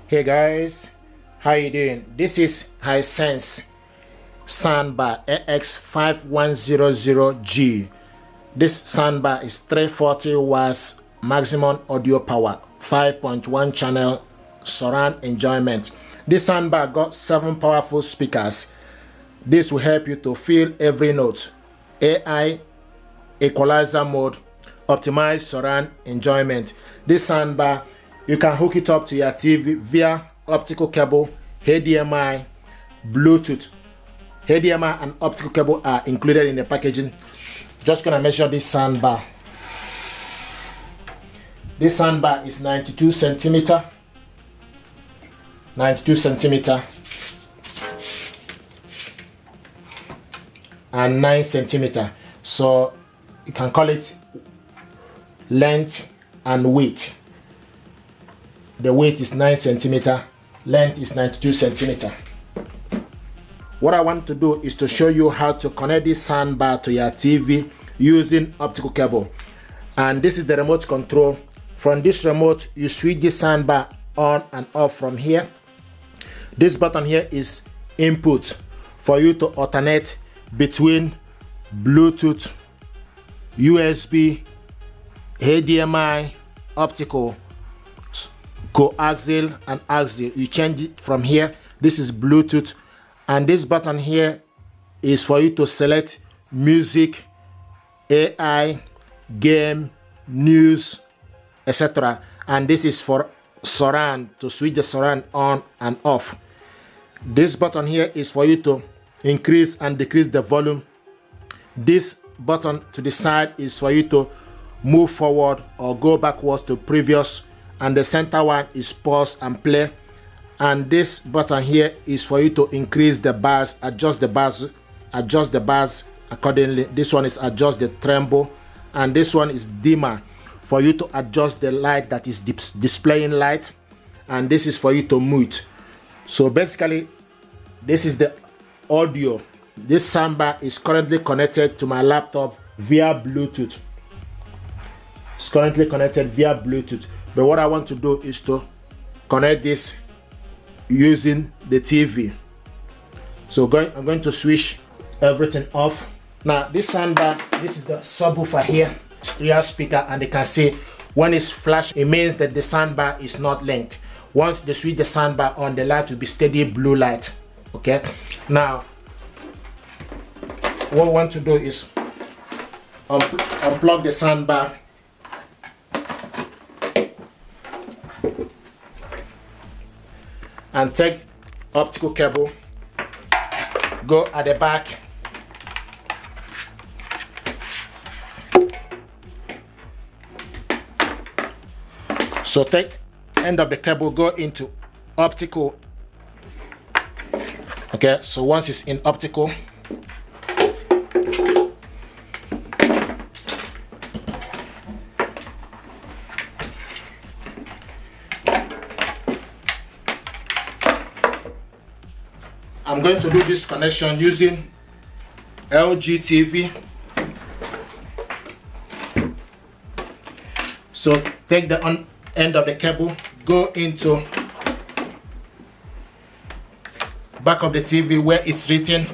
Hey guys, how you doing? This is Hisense Soundbar AX5100G. This soundbar is 340 watts maximum audio power, 5.1 channel surround enjoyment. This soundbar got 7 powerful speakers. This will help you to feel every note. AI equalizer mode, optimize surround enjoyment. This soundbar, you can hook it up to your TV via optical cable, HDMI, Bluetooth. HDMI and optical cable are included in the packaging. Just gonna measure this soundbar. This soundbar is 92 centimeter. 92 centimeter and 9 centimeter. So you can call it length and weight. The weight is 9 centimeter, length is 92 centimeter. What I want to do is to show you how to connect this soundbar to your TV using optical cable. And this is the remote control. From this remote, you switch this soundbar on and off from here. This button here is input for you to alternate between Bluetooth, USB, HDMI, optical, coaxial and axial. You change it from here. This is Bluetooth, and this button here is for you to select music, AI, game, news, etc. And this is for surround, to switch the surround on and off. This button here is for you to increase and decrease the volume. This button to the side is for you to move forward or go backwards to previous, and the center one is pause and play. And this button here is for you to increase the bass, adjust the bass accordingly. This one is adjust the tremble, and this one is dimmer for you to adjust the light that is displaying light, and this is for you to mute. So basically, this is the audio. This soundbar is currently connected to my laptop via Bluetooth. It's currently connected via Bluetooth. But what I want to do is to connect this using the TV. So I'm going to switch everything off. Now this soundbar, this is the subwoofer here, rear speaker, and you can see when it's flash, it means that the soundbar is not linked. Once they switch the soundbar on, the light will be steady blue light. Okay. Now what we want to do is unplug the soundbar. And take optical cable, go at the back, so take end of the cable, go into optical. Okay, so once it's in optical, I'm going to do this connection using LG TV. So take the end of the cable, go into back of the TV where it's written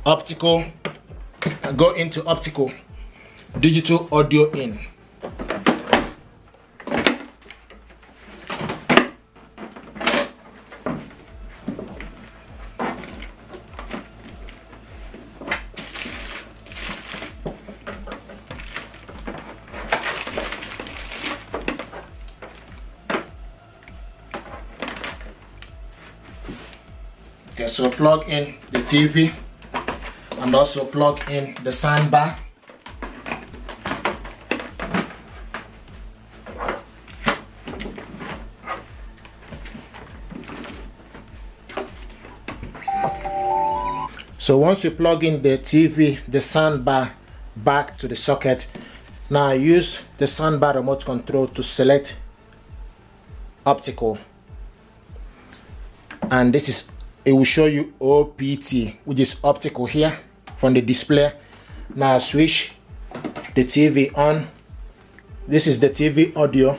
optical, and go into optical, digital audio in. Okay, so plug in the TV and also plug in the soundbar. So once you plug in the TV, the soundbar back to the socket, now use the soundbar remote control to select optical, and this is, it will show you OPT, which is optical here from the display. Now switch the TV on. This is the TV audio.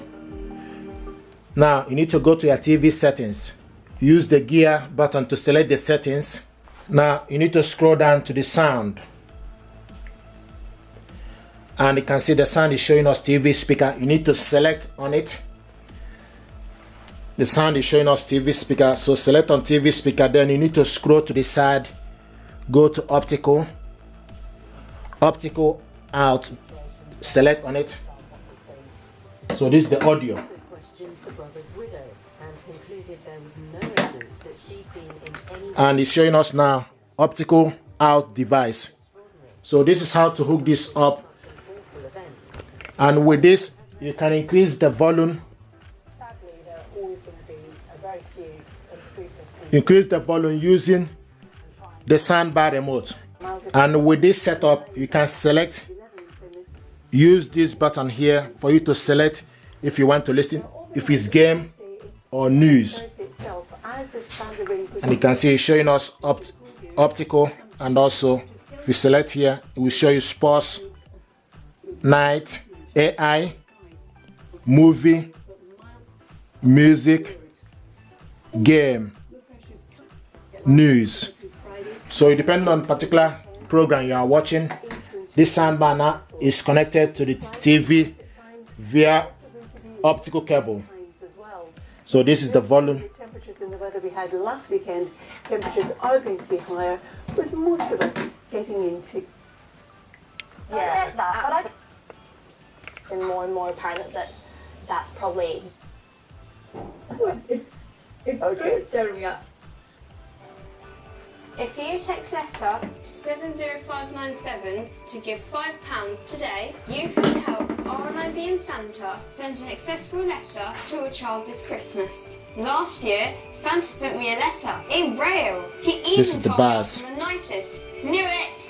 Now you need to go to your TV settings. Use the gear button to select the settings. Now you need to scroll down to the sound. And you can see the sound is showing us TV speaker. You need to select on it. The sound is showing us TV speaker. So select on TV speaker. Then you need to scroll to the side. Go to optical. Optical out. Select on it. So this is the audio. And it's showing us now optical out device. So this is how to hook this up. And with this, you can increase the volume. Increase the volume using the soundbar remote. And with this setup, you can select, use this button here for you to select if you want to listen, if it's game or news. And you can see it's showing us optical, and also if you select here, it will show you sports, night, AI, movie, music, game, news. So depending on particular program you are watching, this soundbar now is connected to the TV via optical cable. So this is the volume. Temperatures in the weather we had last weekend, temperatures are going to be higher, with most of us getting into. Yeah, but I and more apparent that that's probably Okay, Jeremy. If you text letter to 70597 to give £5 today, you could help RNIB and Santa send an accessible letter to a child this Christmas. Last year, Santa sent me a letter in Braille. He even told me I was the nicest. Knew it!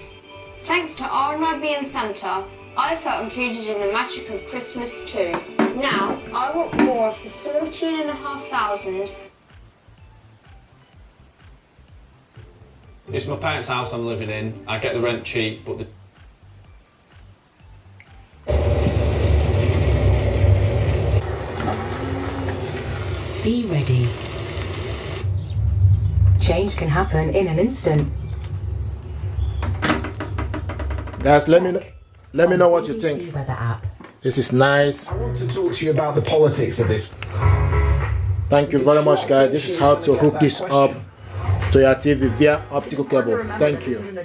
Thanks to RNIB and Santa, I felt included in the magic of Christmas too. Now, I want more of the 14,500. It's my parents' house I'm living in. I get the rent cheap, but the Be ready. Change can happen in an instant. Guys, let me know what you think. BBC Weather app. This is nice. I want to talk to you about the politics of this. Thank you very much, guys. This is how to hook this up to your TV via optical cable. Thank you.